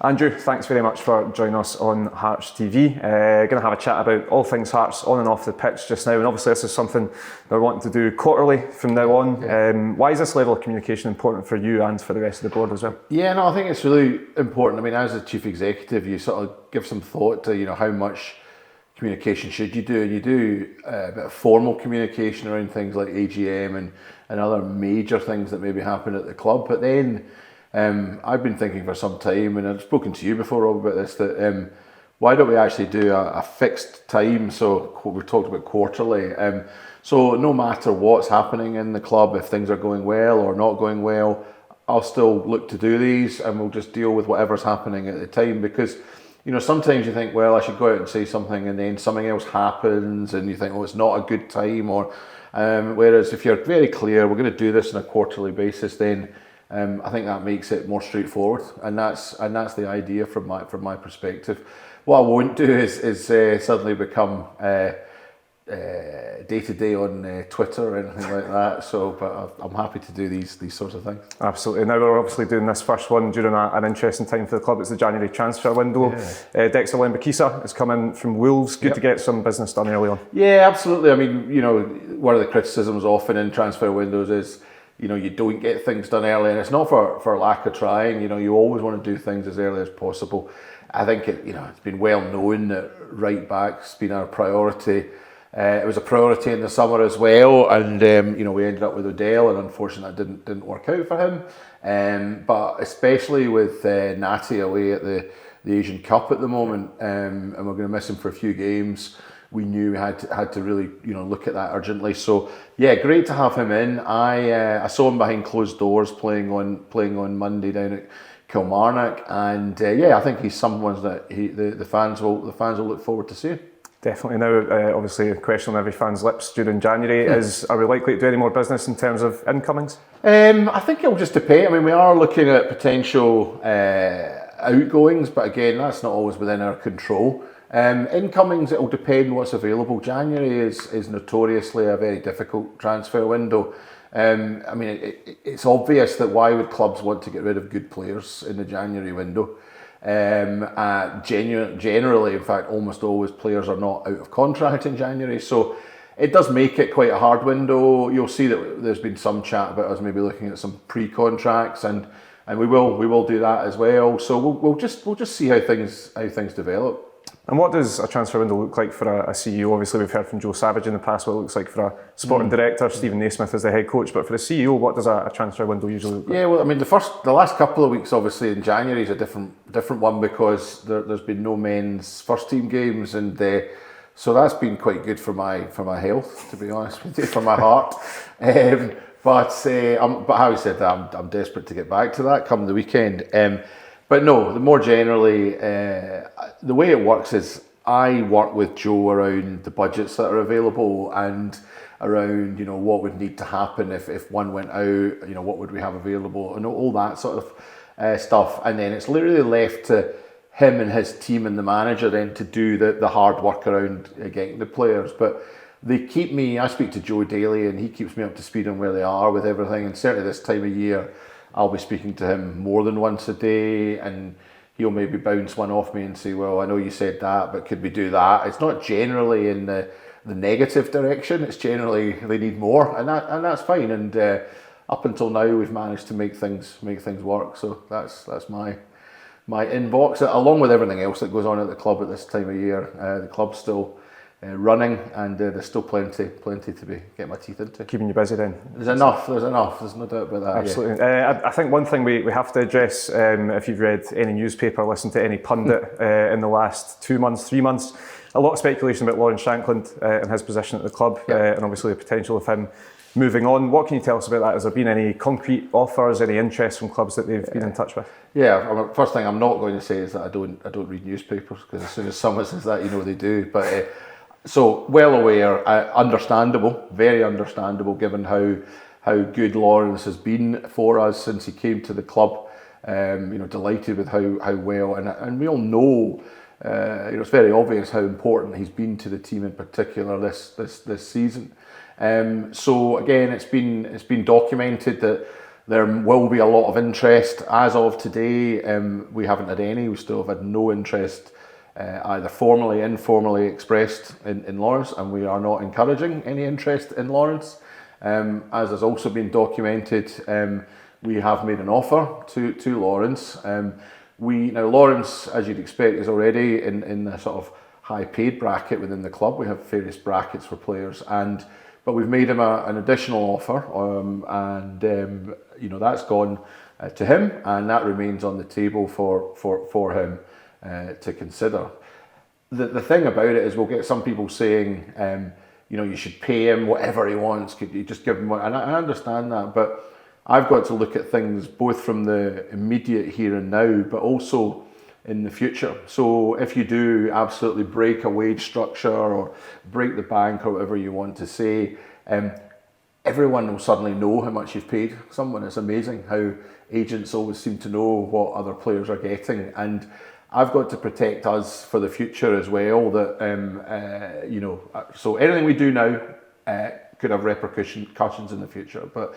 Andrew, thanks very much for joining us on Hearts TV. Going to have a chat about all things Hearts on and off the pitch just now, and obviously this is something we're wanting to do quarterly from now on. Yeah. Why is this level of communication important for you and for the rest of the board as well? Yeah, no, I think it's really important. I mean, as a chief executive, you sort of give some thought to, how much communication should you do, and you do a bit of formal communication around things like AGM and other major things that maybe happen at the club. But then I've been thinking for some time, and I've spoken to you before, Rob, about this, that why don't we actually do a fixed time? So we talked about quarterly. So no matter what's happening in the club, if things are going well or not going well, I'll still look to do these, and we'll just deal with whatever's happening at the time. Because sometimes you think, well, I should go out and say something, and then something else happens, and you think, oh, it's not a good time. Or whereas if you're very clear, we're going to do this on a quarterly basis, then I think that makes it more straightforward, and that's the idea from my perspective. What I won't do is suddenly become day to day on Twitter or anything like that. So, but I'm happy to do these sorts of things. Absolutely. Now we're obviously doing this first one during an interesting time for the club. It's the January transfer window. Yeah. Dexter Lawrence has come in from Wolves. Good to get some business done early on. Yeah, absolutely. I mean, one of the criticisms often in transfer windows is, you don't get things done early, and it's not for lack of trying. You always want to do things as early as possible. I think it's been well known that right back's been our priority. It was a priority in the summer as well, and we ended up with Odell, and unfortunately that didn't work out for him. But especially with Natty away at the Asian Cup at the moment, and we're going to miss him for a few games. We knew we had to really look at that urgently. So yeah, great to have him in. I saw him behind closed doors playing on Monday down at Kilmarnock, and I think he's someone that the fans will look forward to seeing. Definitely. Now, obviously, a question on every fan's lips during January is: are we likely to do any more business in terms of incomings? I think it'll just depend. I mean, we are looking at potential outgoings, but again, that's not always within our control. Incomings, it'll depend what's available. January is notoriously a very difficult transfer window. I mean, it's obvious that why would clubs want to get rid of good players in the January window? Generally, in fact, almost always players are not out of contract in January, so it does make it quite a hard window. You'll see that there's been some chat about us maybe looking at some pre-contracts, and we will do that as well. So we'll just see how things develop. And what does a transfer window look like for a CEO? Obviously, we've heard from Joe Savage in the past what it looks like for a sporting director, Stephen Naismith as the head coach. But for a CEO, what does a transfer window usually look like? Yeah, well, I mean, the last couple of weeks, obviously, in January is a different one because there's been no men's first team games, and so that's been quite good for my health, to be honest with you, for my heart. But having said that, I'm desperate to get back to that come the weekend. But no, more generally, the way it works is I work with Joe around the budgets that are available and around, what would need to happen if one went out, what would we have available, and all that sort of stuff. And then it's literally left to him and his team and the manager then to do the hard work around getting the players. But they keep me, I speak to Joe daily, and he keeps me up to speed on where they are with everything. And certainly this time of year, I'll be speaking to him more than once a day, and he'll maybe bounce one off me and say, well, I know you said that, but could we do that? It's not generally in the negative direction. It's generally they need more, and that's fine. And up until now, we've managed to make things work. So that's my inbox, along with everything else that goes on at the club at this time of year. The club's still running, and there's still plenty to get my teeth into. Keeping you busy then? There's enough, there's no doubt about that. Absolutely. Yeah. I think one thing we have to address, if you've read any newspaper, listened to any pundit in the last 2 months, 3 months, a lot of speculation about Lawrence Shankland and his position at the club, and obviously the potential of him moving on. What can you tell us about that? Has there been any concrete offers, any interest from clubs that they've been in touch with? Yeah, first thing I'm not going to say is that I don't read newspapers, because as soon as someone says that, they do. But so well aware, understandable, very understandable, given how good Lawrence has been for us since he came to the club. Delighted with how well, and we all know. It's very obvious how important he's been to the team in particular this season. So again, it's been documented that There will be a lot of interest. As of today, we haven't had any. We still have had no interest, either formally, informally expressed in Lawrence, and we are not encouraging any interest in Lawrence. As has also been documented, we have made an offer to Lawrence. Now Lawrence, as you'd expect, is already in the sort of high paid bracket within the club. We have various brackets for players, but we've made him an additional offer, and that's gone to him, and that remains on the table for him to consider. The thing about it is, we'll get some people saying, you should pay him whatever he wants. Could you just give him what? And I understand that, but I've got to look at things both from the immediate here and now, but also in the future. So if you do absolutely break a wage structure or break the bank or whatever you want to say, everyone will suddenly know how much you've paid someone. It's amazing how agents always seem to know what other players are getting, and I've got to protect us for the future as well. So anything we do now could have repercussions in the future. But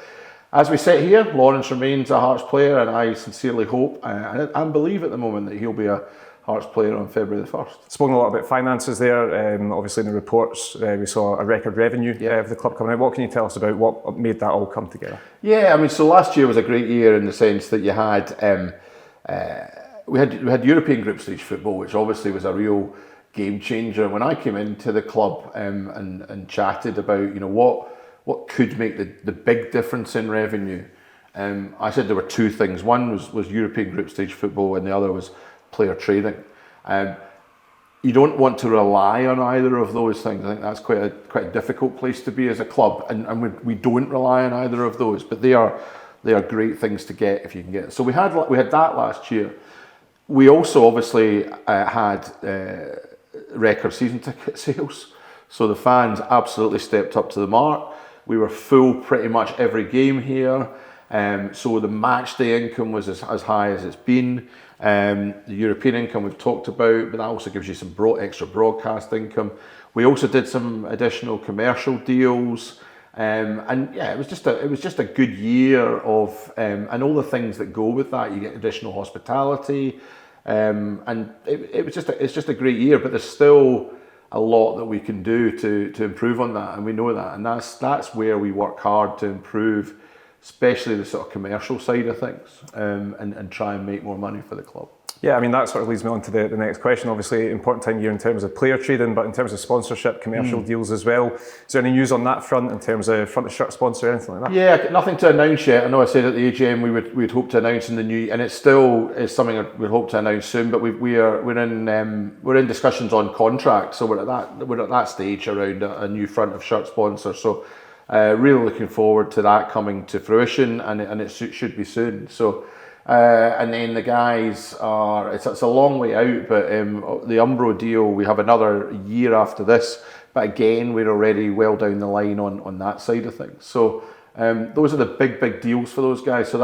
as we sit here, Lawrence remains a Hearts player, and I sincerely hope and believe at the moment that he'll be a Hearts player on February the 1st. Spoken a lot about finances there. Obviously in the reports we saw a record revenue of the club coming out. What can you tell us about what made that all come together? Yeah, I mean, so last year was a great year in the sense that you had we had European group stage football, which obviously was a real game changer. When I came into the club and chatted about what could make the big difference in revenue, I said there were two things. One was European group stage football, and the other was player trading. You don't want to rely on either of those things. I think that's quite a difficult place to be as a club, and we don't rely on either of those. But they are great things to get if you can get it. So we had that last year. We also obviously had record season ticket sales. So the fans absolutely stepped up to the mark. We were full pretty much every game here. So the match day income was as high as it's been. The European income we've talked about, but that also gives you some extra broadcast income. We also did some additional commercial deals. It was just a good year of and all the things that go with that. You get additional hospitality, and it's just a great year. But there's still a lot that we can do to improve on that, and we know that, and that's where we work hard to improve, especially the sort of commercial side of things, and try and make more money for the club. Yeah, I mean, that sort of leads me on to the next question. Obviously, important time of year in terms of player trading, but in terms of sponsorship, commercial deals as well. Is there any news on that front in terms of front of shirt sponsor or anything like that? Yeah, nothing to announce yet. I know I said at the AGM we'd hope to announce in the new, and it still is something that we'd hope to announce soon. But we're in discussions on contracts, so we're at that stage around a new front of shirt sponsor. So really looking forward to that coming to fruition, and it should be soon. So. And then the guys are, it's a long way out, but the Umbro deal, we have another year after this, but again, we're already well down the line on that side of things. So those are the big deals for those guys. So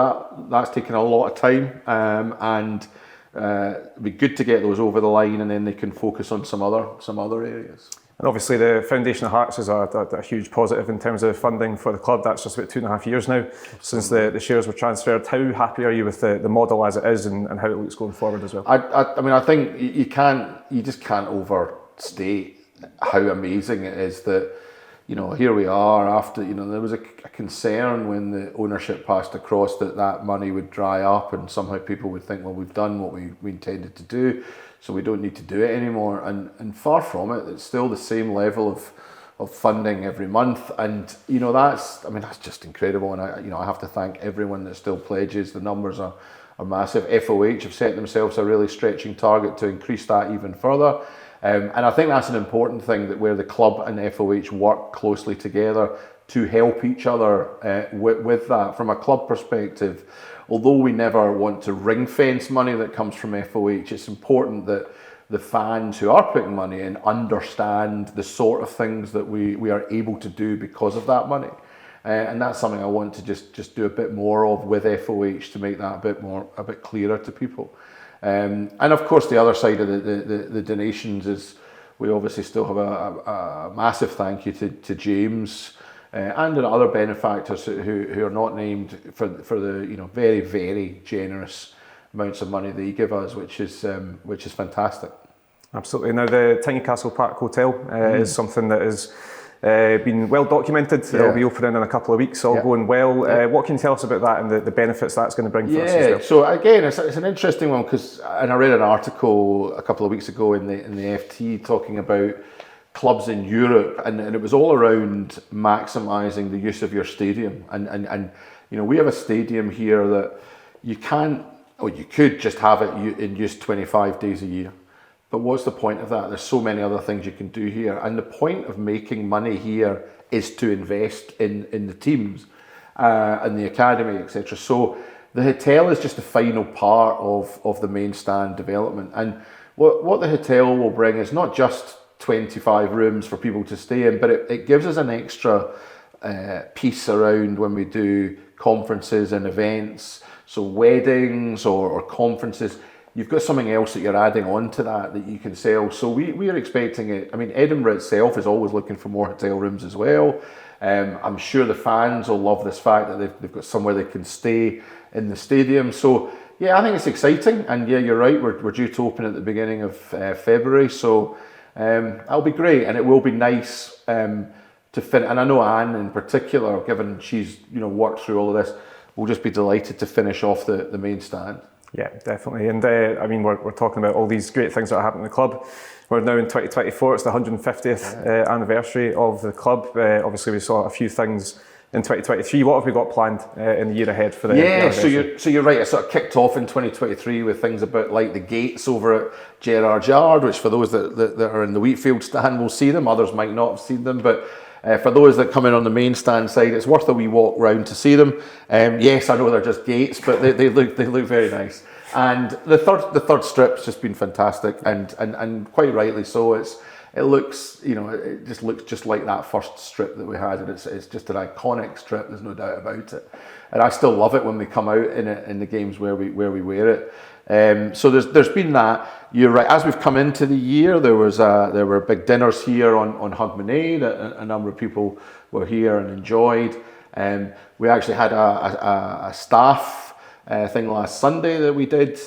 that's taken a lot of time, and it'd be good to get those over the line, and then they can focus on some other areas. And obviously the Foundation of Hearts is a huge positive in terms of funding for the club. That's just about 2.5 years now since the shares were transferred. How happy are you with the model as it is and how it looks going forward as well? I mean, I think you just can't overstate how amazing it is that, here we are after, there was a concern when the ownership passed across that money would dry up, and somehow people would think, well, we've done what we intended to do, so we don't need to do it anymore. And far from it, it's still the same level of funding every month, and that's just incredible. And I have to thank everyone that still pledges. The numbers are massive. FOH have set themselves a really stretching target to increase that even further. And I think that's an important thing, that where the club and FOH work closely together to help each other with that. From a club perspective, although we never want to ring fence money that comes from FOH, it's important that the fans who are putting money in understand the sort of things that we are able to do because of that money. And that's something I want to just do a bit more of with FOH to make that a bit clearer to people. And of course, the other side of the donations is we obviously still have a massive thank you to James and there are other benefactors who are not named for the very, very generous amounts of money they give us, which is fantastic. Absolutely. Now the Tynecastle Park Hotel is something that is been well documented. Yeah. It'll be opening in a couple of weeks, all going well. What can you tell us about that and the benefits that's going to bring for us as well? So again, it's an interesting one and I read an article a couple of weeks ago in the FT talking about clubs in Europe, and it was all around maximising the use of your stadium. And we have a stadium here that you could just have it in use 25 days a year. But what's the point of that? There's so many other things you can do here. And the point of making money here is to invest in the teams and the academy, etc. So the hotel is just the final part of the main stand development. And what the hotel will bring is not just 25 rooms for people to stay in, but it gives us an extra piece around when we do conferences and events. So weddings or conferences, you've got something else that you're adding on to that you can sell. So we are expecting it. I mean, Edinburgh itself is always looking for more hotel rooms as well. I'm sure the fans will love this fact that they've got somewhere they can stay in the stadium. So yeah, I think it's exciting. And yeah, you're right, we're due to open at the beginning of February. So that'll be great, and it will be nice to finish. And I know Anne in particular, given she's worked through all of this, will just be delighted to finish off the main stand. Yeah, definitely. And I mean, we're talking about all these great things that are happening in the club. We're now in 2024. It's the 150th anniversary of the club. Obviously, we saw a few things in 2023. What have we got planned in the year ahead for the anniversary? So you're right. It sort of kicked off in 2023 with things about like the gates over at Gerrard's Yard, which for those that are in the Wheatfield stand will see them. Others might not have seen them, but for those that come in on the main stand side, it's worth a wee walk round to see them. Yes, I know they're just gates, but they look very nice. And the third strip's just been fantastic, and quite rightly so. It looks, it just looks just like that first strip that we had, and it's just an iconic strip. There's no doubt about it, and I still love it when we come out in the games where we wear it. So there's been that. You're right. As we've come into the year, there were big dinners here on Hogmanay that a number of people were here and enjoyed. We actually had a staff thing last Sunday that we did.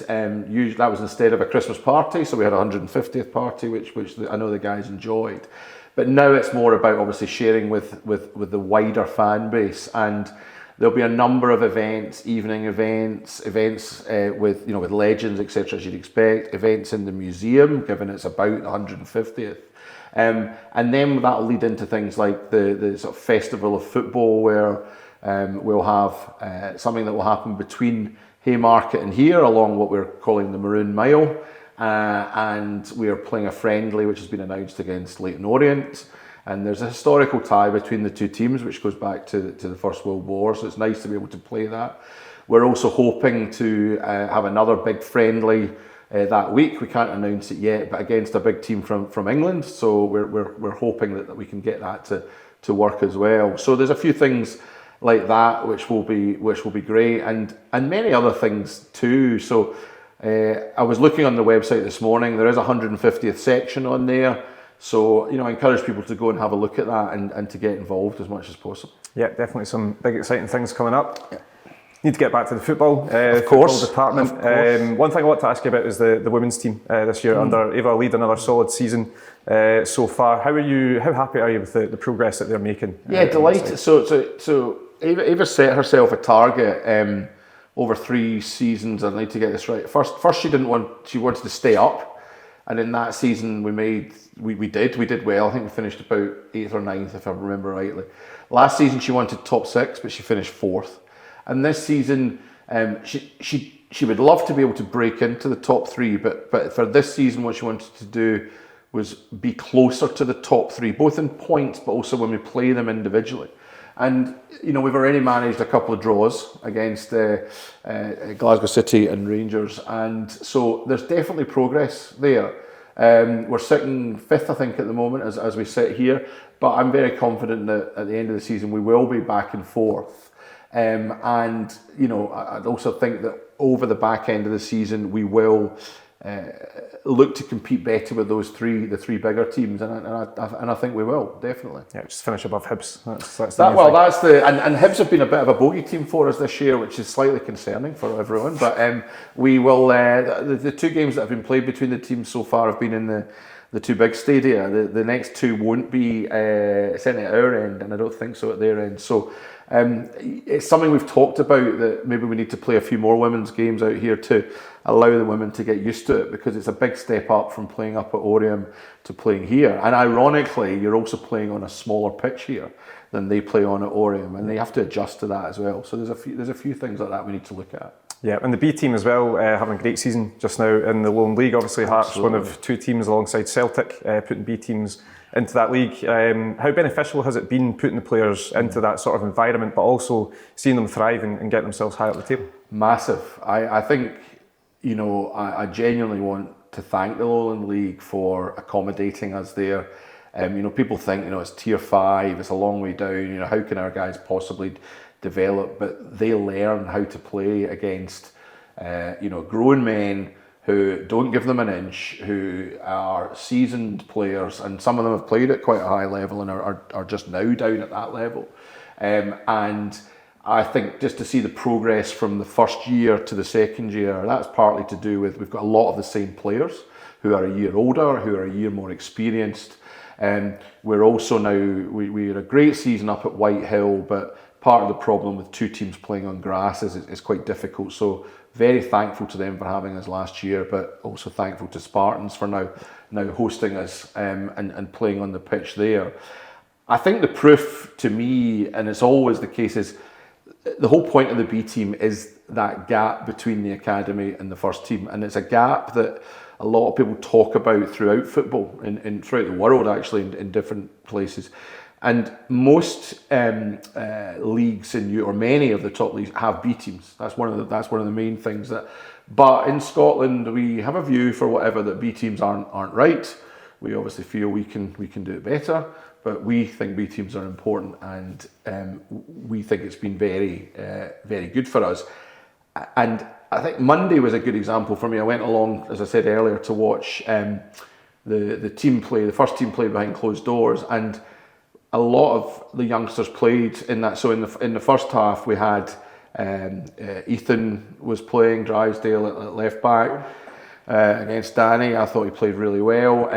Usually that was instead of a Christmas party, so we had a 150th party, which I know the guys enjoyed. But now it's more about obviously sharing with the wider fan base, and there'll be a number of events, evening events with legends, etc. as you'd expect. Events in the museum, given it's about the 150th. And then that'll lead into things like the sort of festival of football, where we'll have something that will happen between Haymarket and here, along what we're calling the Maroon Mile, and we are playing a friendly which has been announced against Leyton Orient. And there's a historical tie between the two teams, which goes back to the First World War, so it's nice to be able to play that. We're also hoping to have another big friendly that week. We can't announce it yet, but against a big team from England. So we're hoping that we can get that to work as well. So there's a few things like that which will be great, and many other things too. So I was looking on the website this morning. There is a 150th section on there. So, I encourage people to go and have a look at that and to get involved as much as possible. Yeah, definitely some big exciting things coming up. Yeah. Need to get back to the football department. One thing I want to ask you about is the women's team this year under Eva Lead, another solid season so far. How happy are you with the progress that they're making? Yeah, delighted. So Eva set herself a target over 3 seasons. I need to get this right. First she wanted to stay up. And in that season, we did well. I think we finished about 8th or 9th, if I remember rightly. Last season, she wanted top 6, but she finished 4th. And this season, she would love to be able to break into the top 3, but for this season, what she wanted to do was be closer to the top 3, both in points, but also when we play them individually. And we've already managed a couple of draws against Glasgow City and Rangers, and so there's definitely progress there. We're sitting 5th, I think, at the moment as we sit here, but I'm very confident that at the end of the season we will be back in 4th. And I'd also think that over the back end of the season we will look to compete better with the three bigger teams, and I think we will definitely. Yeah, just finish above Hibs. That's That, well, that's and Hibs have been a bit of a bogey team for us this year, which is slightly concerning for everyone. But we will. The two games that have been played between the teams so far have been in the two big stadia. The next two won't be certainly at our end, and I don't think so at their end. So it's something we've talked about, that maybe we need to play a few more women's games out here to allow the women to get used to it, because it's a big step up from playing up at Oriam to playing here. And ironically, you're also playing on a smaller pitch here than they play on at Oriam, and they have to adjust to that as well. So there's a few things like that we need to look at. Yeah, and the B team as well, having a great season just now in the Lowland League. Obviously, Hearts, one of two teams alongside Celtic, putting B teams into that league. How beneficial has it been putting the players into that sort of environment, but also seeing them thrive and get themselves high up the table? Massive. I think, I genuinely want to thank the Lowland League for accommodating us there. People think, it's tier 5, it's a long way down, how can our guys possibly develop? But they learn how to play against, grown men who don't give them an inch, who are seasoned players, and some of them have played at quite a high level and are just now down at that level. And I think just to see the progress from the first year to the second year, that's partly to do with we've got a lot of the same players who are a year older, who are a year more experienced. We're also now, we had a great season up at Whitehill, but part of the problem with two teams playing on grass is it's quite difficult. So very thankful to them for having us last year, but also thankful to Spartans for now hosting us and playing on the pitch there. I think the proof to me, and it's always the case, is the whole point of the B team is that gap between the academy and the first team, and it's a gap that a lot of people talk about throughout football and throughout the world, actually, in different places. And most leagues or many of the top leagues have B teams. That's one of the main things. But in Scotland, we have a view, for whatever, that B teams aren't right. We obviously feel we can do it better, but we think B teams are important, and we think it's been very, very good for us. And I think Monday was a good example for me. I went along, as I said earlier, to watch the team play, the first team play behind closed doors, and a lot of the youngsters played in that. So in the first half, we had Ethan was playing Drysdale at left back against Danny. I thought he played really well.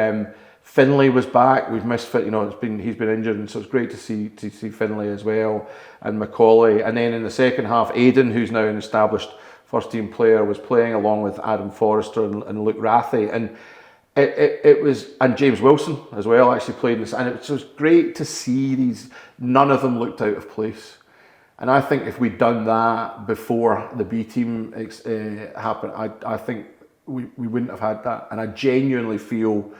Finlay was back. We've missed fit. He's been injured, and so it's great to see Finlay as well, and Macaulay. And then in the second half, Aidan, who's now an established first team player, was playing along with Adam Forrester and Luke Rathy, and it was, and James Wilson as well actually played in this, and it was great to see these. None of them looked out of place, and I think if we'd done that before the B team happened, I think we wouldn't have had that, and I genuinely feel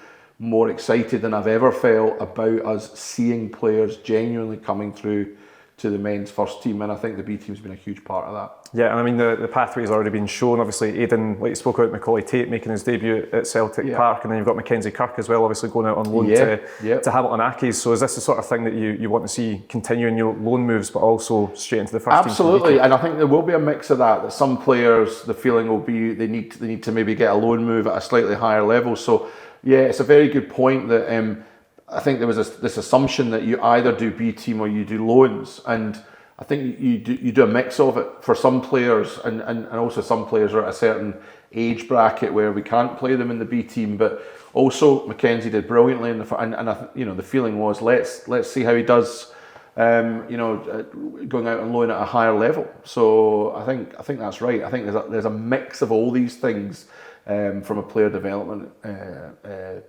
more excited than I've ever felt about us seeing players genuinely coming through to the men's first team, and I think the B team's been a huge part of that. Yeah, and I mean the pathway's already been shown. Obviously, Aidan, like you spoke about, Macaulay Tate making his debut at Celtic Park, and then you've got Mackenzie Kirk as well, obviously going out on loan to Hamilton Accies. So is this the sort of thing that you want to see continuing your loan moves, but also straight into the first team? Absolutely, and I think there will be a mix of that. That some players, the feeling will be they need to maybe get a loan move at a slightly higher level. So yeah, it's a very good point that I think there was this assumption that you either do B team or you do loans, and I think you do a mix of it for some players, and also some players are at a certain age bracket where we can't play them in the B team. But also Mackenzie did brilliantly in the feeling was let's see how he does, going out and loan at a higher level. So I think that's right. I think there's a mix of all these things from a player development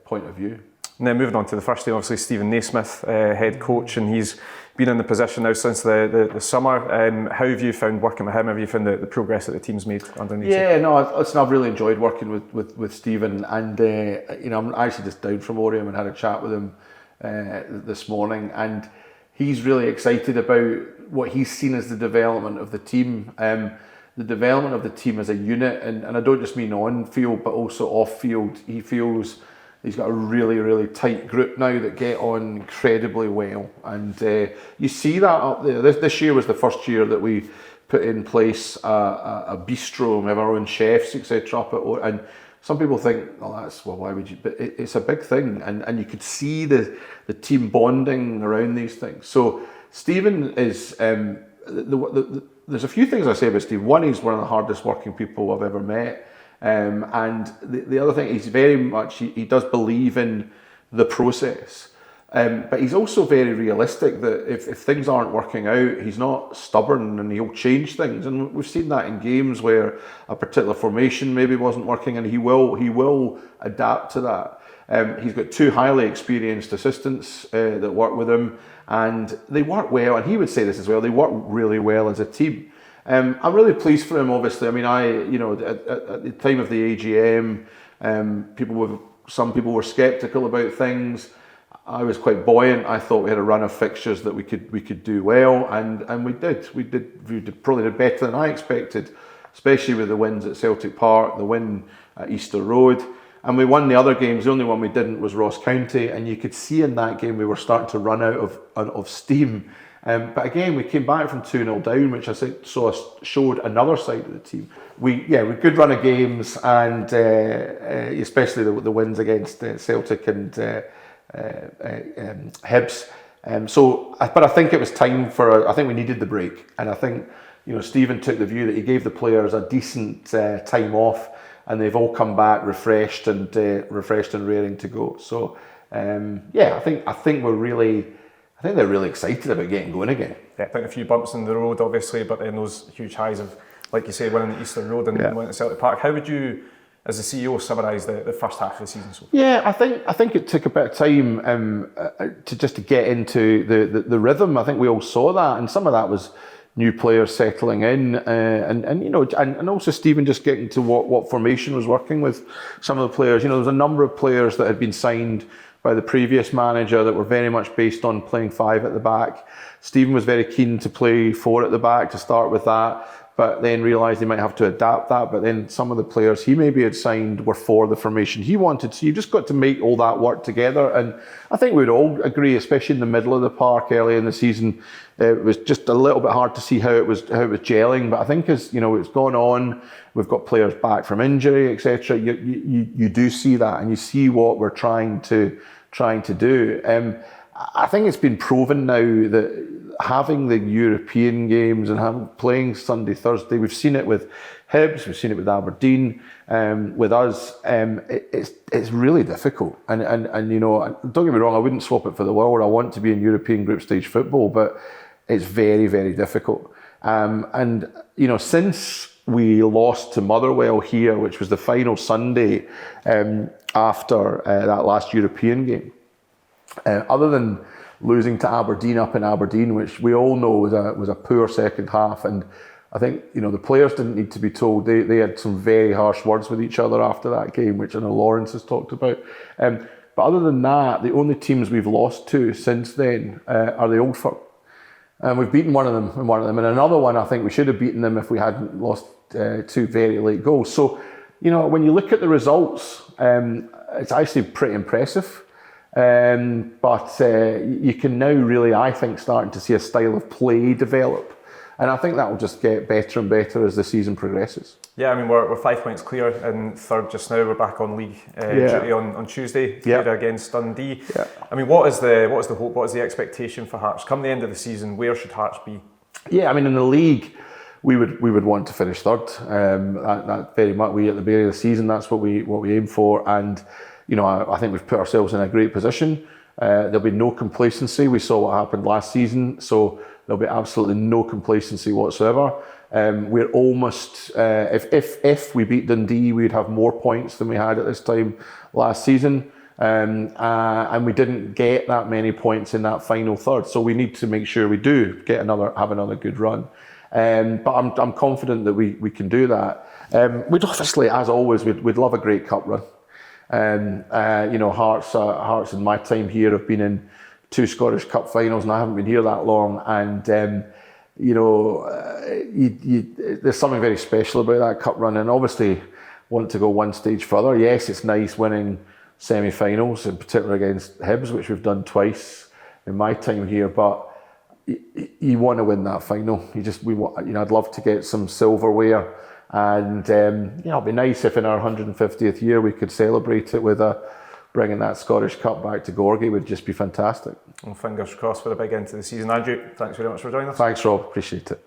point of view. And then moving on to the first team, obviously Stephen Naismith, head coach, and he's been in the position now since the summer. How have you found working with him? Have you found the progress that the team's made underneath? Yeah, no, I've really enjoyed working with Stephen, and I'm actually just down from Oriam and had a chat with him this morning, and he's really excited about what he's seen as the development of the team. The development of the team as a unit, and I don't just mean on field but also off field. He feels he's got a really, really tight group now that get on incredibly well, and you see that up there. This year was the first year that we put in place a bistro, and we have our own chefs, etc. And some people think, oh, why would you? But it's a big thing, and you could see the team bonding around these things. So Stephen is, there's a few things I say about Steve. One, he's one of the hardest working people I've ever met. And the other thing, he's very much, he does believe in the process. But he's also very realistic that if things aren't working out, he's not stubborn and he'll change things. And we've seen that in games where a particular formation maybe wasn't working, and he will adapt to that. He's got 2 highly experienced assistants that work with him, and they work well, and he would say this as well, they work really well as a team. I'm really pleased for him, obviously. I mean, at the time of the AGM, some people were sceptical about things. I was quite buoyant. I thought we had a run of fixtures that we could do well, and we did. We probably did better than I expected, especially with the wins at Celtic Park, the win at Easter Road, and we won the other games. The only one we didn't was Ross County, and you could see in that game we were starting to run out of steam. But again, we came back from 2-0 down, which I think showed another side of the team. We good run of games, and especially the wins against Celtic and Hibs. But I think it was time I think we needed the break, and I think Stephen took the view that he gave the players a decent time off, and they've all come back refreshed and raring to go. So I think they're really excited about getting going again. Yeah, putting a few bumps in the road, obviously, but then those huge highs of, like you say, winning at Easter Road and winning at Celtic Park. How would you, as the CEO, summarise the first half of the season so far? Yeah, I think it took a bit of time to get into the rhythm. I think we all saw that, and some of that was new players settling in, and also Stephen just getting to what formation was working with some of the players. There was a number of players that had been signed by the previous manager that were very much based on playing 5 at the back. Stephen was very keen to play 4 at the back, to start with that, but then realised he might have to adapt that. But then some of the players he maybe had signed were for the formation he wanted. So you just got to make all that work together. And I think we'd all agree, especially in the middle of the park early in the season, it was just a little bit hard to see how it was gelling. But I think as it's gone on, we've got players back from injury, etc. You do see that, and you see what we're trying to do. I think it's been proven now that having the European games and playing Sunday, Thursday, we've seen it with Hibs, we've seen it with Aberdeen, with us. It's really difficult, and don't get me wrong, I wouldn't swap it for the world. I want to be in European group stage football, but it's very, very difficult. Since we lost to Motherwell here, which was the final Sunday after that last European game, other than losing to Aberdeen up in Aberdeen, which we all know was a poor second half, and I think the players didn't need to be told. They had some very harsh words with each other after that game, which I know Lawrence has talked about. But other than that, the only teams we've lost to since then are the Old Firm. And we've beaten one of them, and another one I think we should have beaten them if we hadn't lost 2 very late goals. So, when you look at the results, it's actually pretty impressive. But you can now really, I think, starting to see a style of play develop. And I think that will just get better and better as the season progresses. Yeah, I mean, we're 5 points clear in third just now. We're back on league duty on Tuesday against Dundee. Yeah. I mean, what is the hope? What is the expectation for Hearts? Come the end of the season, where should Hearts be? Yeah, I mean, in the league, we would want to finish third. That very much, at the beginning of the season, that's what we aim for. And I think we've put ourselves in a great position. There'll be no complacency. We saw what happened last season, so there'll be absolutely no complacency whatsoever. We're almost, if we beat Dundee, we'd have more points than we had at this time last season. And we didn't get that many points in that final third, so we need to make sure we do have another good run. But I'm confident that we can do that. We'd obviously, as always, we'd love a great cup run. Hearts in my time here have been in 2 Scottish Cup finals, and I haven't been here that long. And there's something very special about that cup run, and obviously want to go one stage further. Yes, it's nice winning semi-finals, in particular against Hibs, which we've done twice in my time here, but you want to win that final. I'd love to get some silverware And it'd be nice if in our 150th year we could celebrate it with bringing that Scottish Cup back to Gorgie would just be fantastic. Well, fingers crossed for a big end to the season. Andrew, thanks very much for joining us. Thanks, Rob. Appreciate it.